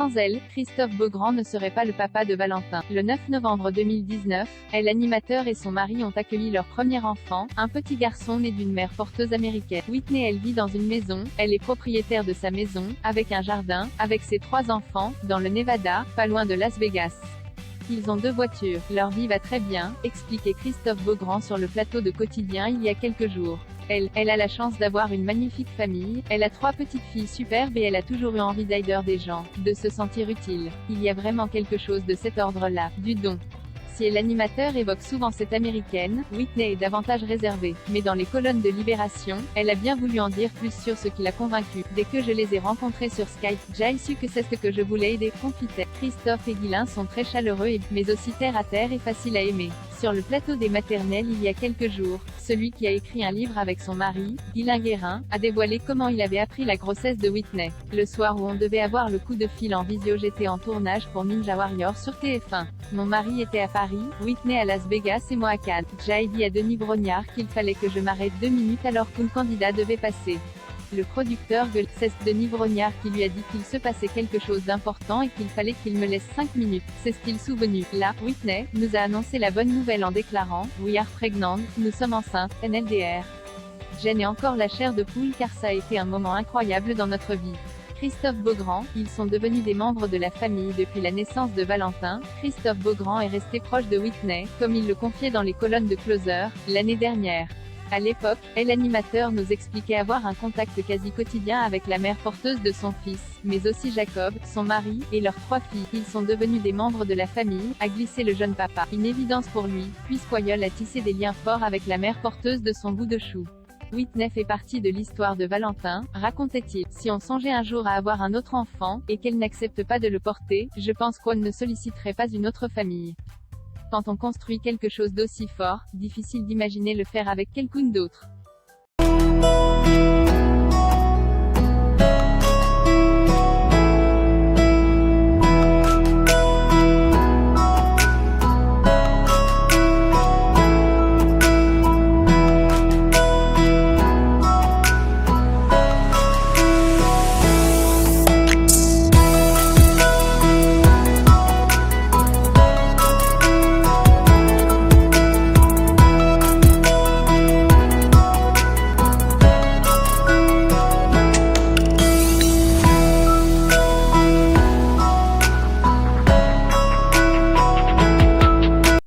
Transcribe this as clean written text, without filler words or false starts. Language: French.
Sans elle, Christophe Beaugrand ne serait pas le papa de Valentin. Le 9 novembre 2019, elle, l'animateur et son mari ont accueilli leur premier enfant, un petit garçon né d'une mère porteuse américaine. Whitney, elle vit dans une maison, elle est propriétaire de sa maison, avec un jardin, avec ses 3 enfants, dans le Nevada, pas loin de Las Vegas. Ils ont 2 voitures. Leur vie va très bien, expliquait Christophe Beaugrand sur le plateau de Quotidien il y a quelques jours. Elle a la chance d'avoir une magnifique famille, elle a 3 petites filles superbes et elle a toujours eu envie d'aider des gens, de se sentir utile. Il y a vraiment quelque chose de cet ordre-là, du don. Si l'animateur évoque souvent cette américaine, Whitney est davantage réservée. Mais dans les colonnes de Libération, elle a bien voulu en dire plus sur ce qui l'a convaincue. Dès que je les ai rencontrés sur Skype, j'ai su que c'est ce que je voulais aider, confie-t-elle. Christophe et Guylain sont très chaleureux mais aussi terre à terre et faciles à aimer. Sur le plateau des maternelles il y a quelques jours, celui qui a écrit un livre avec son mari, Guylain Guérin, a dévoilé comment il avait appris la grossesse de Whitney. Le soir où on devait avoir le coup de fil en visio, j'étais en tournage pour Ninja Warrior sur TF1. Mon mari était à Paris, Whitney à Las Vegas et moi à Cannes. J'ai dit à Denis Brognard qu'il fallait que je m'arrête 2 minutes alors qu'un candidat devait passer. Le producteur gueule, c'est Denis Brognard qui lui a dit qu'il se passait quelque chose d'important et qu'il fallait qu'il me laisse 5 minutes. C'est-il souvenu. Là, Whitney nous a annoncé la bonne nouvelle en déclarant « We are pregnant, nous sommes enceintes, NLDR ». Je n'ai encore la chair de poule car ça a été un moment incroyable dans notre vie. Christophe Beaugrand, ils sont devenus des membres de la famille depuis la naissance de Valentin. Christophe Beaugrand est resté proche de Whitney, comme il le confiait dans les colonnes de Closer, l'année dernière. À l'époque, l'animateur nous expliquait avoir un contact quasi quotidien avec la mère porteuse de son fils, mais aussi Jacob, son mari, et leurs 3 filles. Ils sont devenus des membres de la famille, a glissé le jeune papa. Une évidence pour lui, puisqu'Oyol a tissé des liens forts avec la mère porteuse de son bout de chou. Whitney fait partie de l'histoire de Valentin, racontait-il. Si on songeait un jour à avoir un autre enfant, et qu'elle n'accepte pas de le porter, je pense qu'on ne solliciterait pas une autre famille. Quand on construit quelque chose d'aussi fort, difficile d'imaginer le faire avec quelqu'un d'autre.